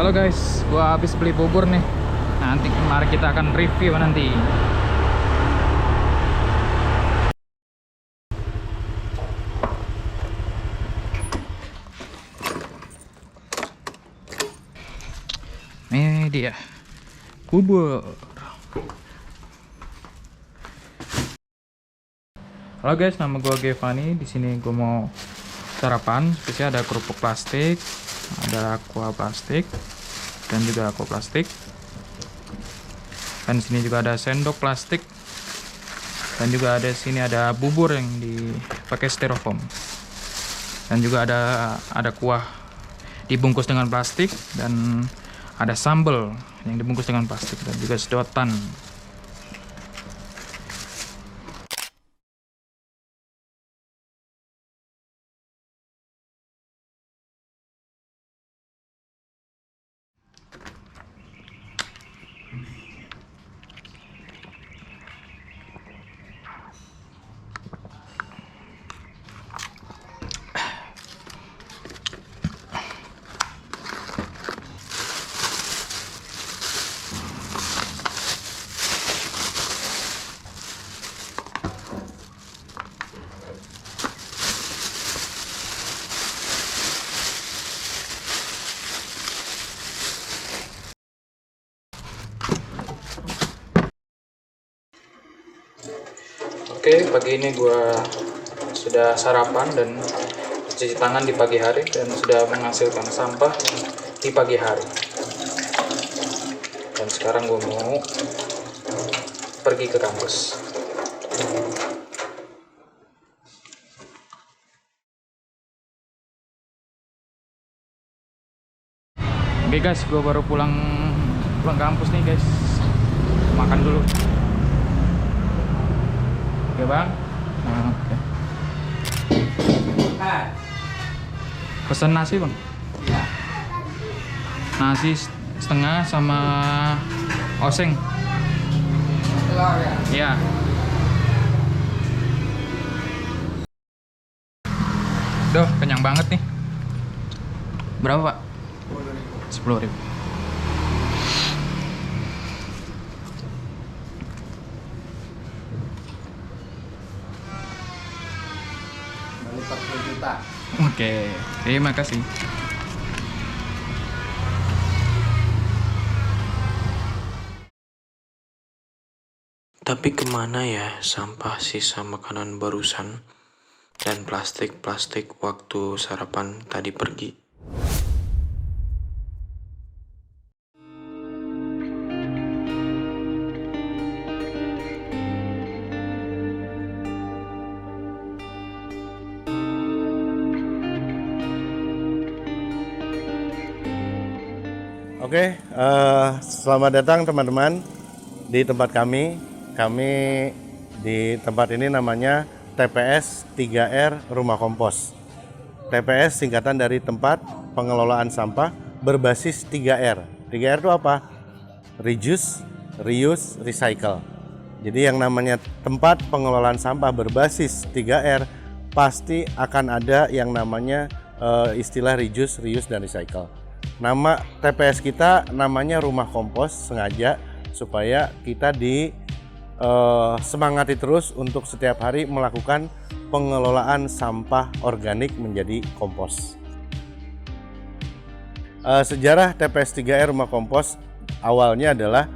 Halo guys, gua habis beli bubur nih. Nanti mari kita akan review nanti. Ini dia bubur. Halo guys, nama gua Gevani. Di sini gua mau sarapan. Spesial ada kerupuk plastik, ada aqua plastik, dan juga aqua plastik. Dan di sini juga ada sendok plastik. Dan juga ada sini ada bubur yang dipakai styrofoam. Dan juga ada kuah dibungkus dengan plastik, dan ada sambal yang dibungkus dengan plastik, dan juga sedotan. Oke, pagi ini gue sudah sarapan dan cuci tangan di pagi hari dan sudah menghasilkan sampah di pagi hari. Dan sekarang gue mau pergi ke kampus. Oke guys, gue baru pulang kampus nih guys. Makan dulu. Oke bang. Oke. Pesan nasi bang. Nasi setengah sama oseng. Telur ya? Iya. Duh, kenyang banget nih. Berapa pak? 10.000. Balik 40 juta. Oke, terima kasih. Tapi kemana ya sampah sisa makanan barusan dan plastik-plastik waktu sarapan tadi pergi? Oke, selamat datang teman-teman di tempat kami. Kami di tempat ini namanya TPS 3R Rumah Kompos. TPS singkatan dari tempat pengelolaan sampah berbasis 3R. 3R itu apa? Reduce, Reuse, Recycle. Jadi yang namanya tempat pengelolaan sampah berbasis 3R pasti akan ada yang namanya istilah Reduce, Reuse, dan Recycle. Nama TPS kita namanya Rumah Kompos sengaja supaya kita semangati terus untuk setiap hari melakukan pengelolaan sampah organik menjadi kompos. Sejarah TPS 3R Rumah Kompos awalnya adalah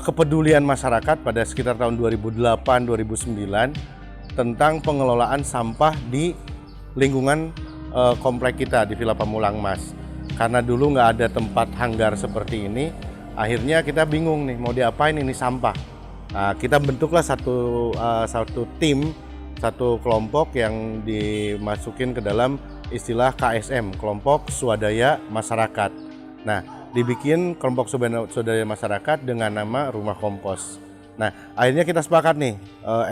kepedulian masyarakat pada sekitar tahun 2008-2009 tentang pengelolaan sampah di lingkungan komplek kita di Villa Pamulang Mas. Karena dulu nggak ada tempat hanggar seperti ini, akhirnya kita bingung nih mau diapain ini sampah. Nah, kita bentuklah satu tim, satu kelompok yang dimasukin ke dalam istilah KSM, kelompok swadaya masyarakat. Nah, dibikin kelompok swadaya masyarakat dengan nama Rumah Kompos. Nah, akhirnya kita sepakat nih,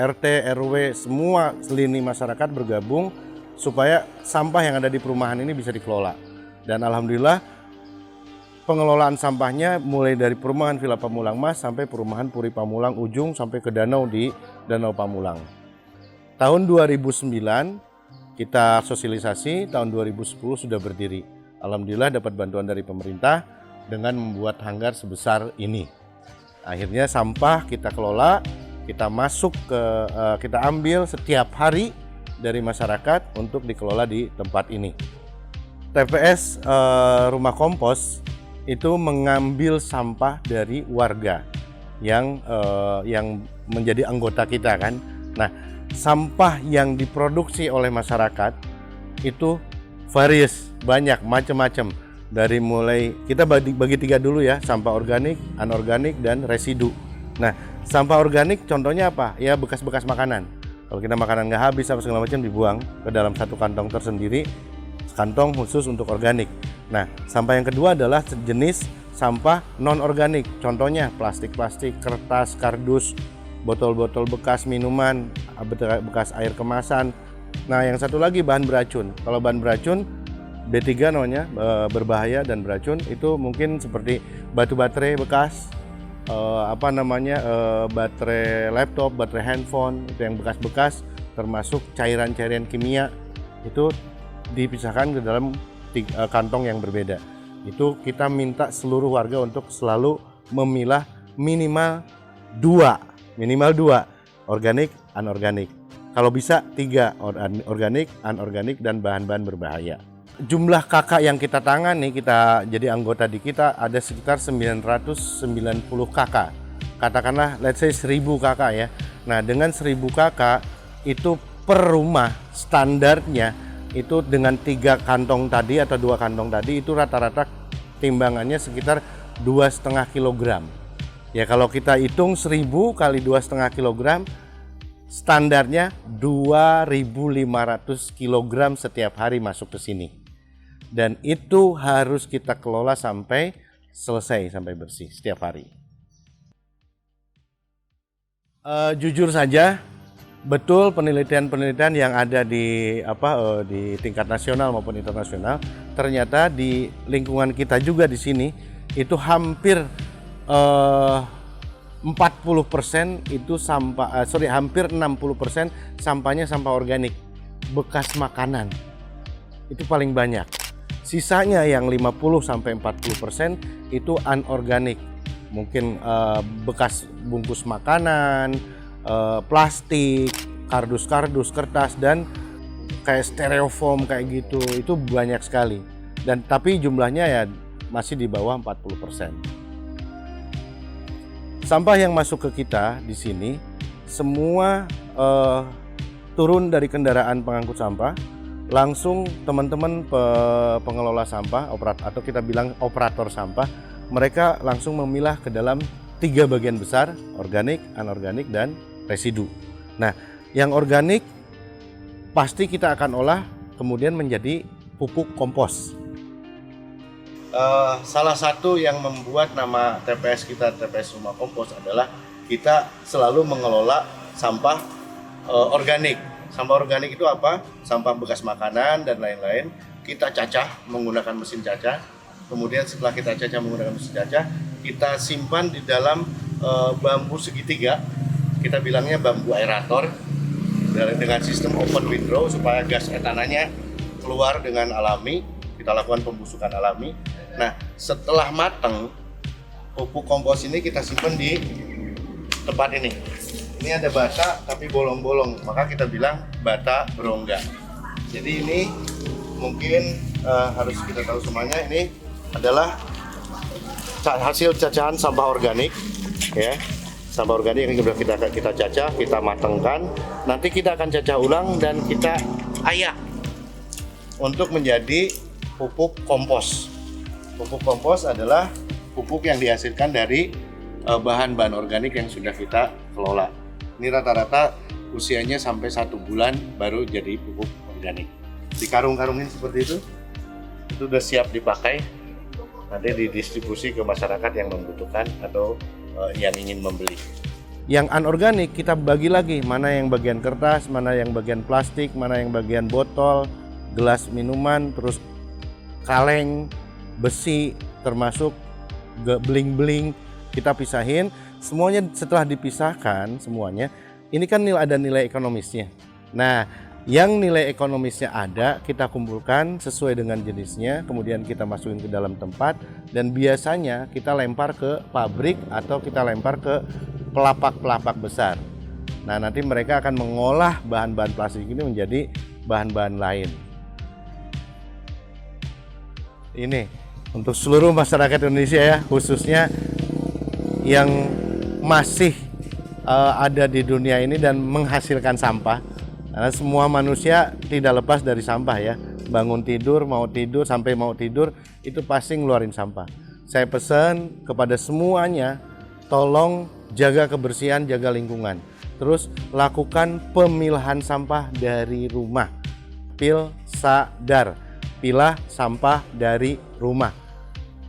RT, RW, semua lini masyarakat bergabung supaya sampah yang ada di perumahan ini bisa dikelola. Dan alhamdulillah pengelolaan sampahnya mulai dari perumahan Villa Pamulang Mas sampai perumahan Puri Pamulang ujung sampai ke danau di Danau Pamulang. Tahun 2009 kita sosialisasi, tahun 2010 sudah berdiri. Alhamdulillah dapat bantuan dari pemerintah dengan membuat hanggar sebesar ini. Akhirnya sampah kita kelola, kita masuk ke kita ambil setiap hari dari masyarakat untuk dikelola di tempat ini. TPS Rumah Kompos itu mengambil sampah dari warga yang menjadi anggota kita kan. Nah, sampah yang diproduksi oleh masyarakat itu various, banyak, macam-macam. Dari mulai kita bagi tiga dulu ya, sampah organik, anorganik, dan residu. Nah, sampah organik contohnya apa? Ya bekas-bekas makanan. Kalau kita makanan nggak habis apa segala macam dibuang ke dalam satu kantong tersendiri, kantong khusus untuk organik. Nah, sampah yang kedua adalah jenis sampah non-organik. Contohnya plastik-plastik, kertas, kardus, botol-botol bekas minuman, bekas air kemasan. Nah, yang satu lagi bahan beracun. Kalau bahan beracun B3 namanya, berbahaya dan beracun, itu mungkin seperti batu baterai bekas, baterai laptop, baterai handphone, itu yang bekas-bekas, termasuk cairan-cairan kimia, itu dipisahkan ke dalam kantong yang berbeda. Itu kita minta seluruh warga untuk selalu memilah minimal dua, organik, anorganik. Kalau bisa 3, organik, anorganik, dan bahan-bahan berbahaya. Jumlah kakak yang kita tangani, kita jadi anggota di kita ada sekitar 990 kakak. Katakanlah let's say 1000 kakak ya. Nah, dengan 1000 kakak itu per rumah standarnya itu dengan 3 kantong tadi atau 2 kantong tadi itu rata-rata timbangannya sekitar 2,5 kg. Ya kalau kita hitung 1000 kali 2,5 kg, standarnya 2.500 kg setiap hari masuk ke sini. Dan itu harus kita kelola sampai selesai, sampai bersih setiap hari. Jujur saja, betul penelitian-penelitian yang ada di tingkat nasional maupun internasional, ternyata di lingkungan kita juga di sini itu hampir 40% itu hampir 60% sampahnya sampah organik, bekas makanan. Itu paling banyak. Sisanya yang 50-40% itu anorganik. Mungkin bekas bungkus makanan, plastik, kardus-kardus, kertas, dan kayak styrofoam kayak gitu. Itu banyak sekali. Dan tapi jumlahnya ya masih di bawah 40%. Sampah yang masuk ke kita di sini semua turun dari kendaraan pengangkut sampah, langsung teman-teman pengelola sampah atau kita bilang operator sampah, mereka langsung memilah ke dalam 3 bagian besar, organik, anorganik, dan residu. Nah, yang organik pasti kita akan olah kemudian menjadi pupuk kompos. Salah satu yang membuat nama TPS kita TPS Rumah Kompos adalah kita selalu mengelola sampah organik. Sampah organik itu apa? Sampah bekas makanan dan lain-lain. Kita cacah menggunakan mesin cacah. Kemudian setelah kita cacah menggunakan mesin cacah, kita simpan di dalam bambu segitiga. Kita bilangnya bambu aerator dengan sistem open windrow supaya gas etananya keluar dengan alami. Kita lakukan pembusukan alami. Nah, setelah matang, pupuk kompos ini kita simpan di tempat ini. Ini ada bata tapi bolong-bolong, maka kita bilang bata berongga. Jadi ini mungkin harus kita tahu semuanya, ini adalah hasil cacahan sampah organik, ya. Sampah organik yang sudah kita cacah, kita matangkan. Nanti kita akan cacah ulang dan kita ayak untuk menjadi pupuk kompos. Pupuk kompos adalah pupuk yang dihasilkan dari bahan-bahan organik yang sudah kita kelola. Ini rata-rata usianya sampai 1 bulan baru jadi pupuk organik. Dikarung-karungin seperti itu udah siap dipakai, nanti didistribusi ke masyarakat yang membutuhkan atau yang ingin membeli. Yang anorganik kita bagi lagi, mana yang bagian kertas, mana yang bagian plastik, mana yang bagian botol, gelas minuman, terus kaleng, besi, termasuk beling-beling, kita pisahin. Semuanya setelah dipisahkan semuanya, ini kan ada nilai ekonomisnya. Nah, Yang nilai ekonomisnya ada, kita kumpulkan sesuai dengan jenisnya, kemudian kita masukin ke dalam tempat, dan biasanya kita lempar ke pabrik atau kita lempar ke pelapak-pelapak besar. Nah, nanti mereka akan mengolah bahan-bahan plastik ini menjadi bahan-bahan lain. Ini untuk seluruh masyarakat Indonesia ya, khususnya yang masih ada di dunia ini dan menghasilkan sampah. Karena semua manusia tidak lepas dari sampah ya. Bangun tidur, mau tidur, sampai mau tidur itu pasti ngeluarin sampah. Saya pesan kepada semuanya, tolong jaga kebersihan, jaga lingkungan. Terus lakukan pemilahan sampah dari rumah. Pil sadar, pilah sampah dari rumah.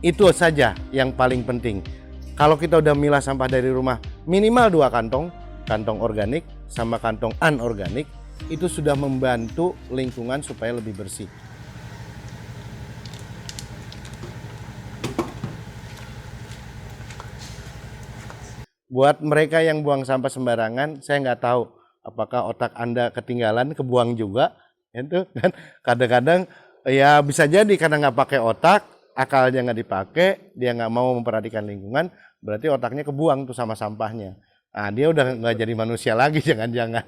Itu saja yang paling penting. Kalau kita udah milah sampah dari rumah, minimal 2 kantong, kantong organik sama kantong anorganik, itu sudah membantu lingkungan supaya lebih bersih. Buat mereka yang buang sampah sembarangan, saya nggak tahu apakah otak Anda ketinggalan, kebuang juga, itu kan kadang-kadang ya bisa jadi karena nggak pakai otak, akalnya nggak dipakai, dia nggak mau memperhatikan lingkungan, berarti otaknya kebuang tuh sama sampahnya. Nah, dia udah nggak jadi manusia lagi, jangan-jangan.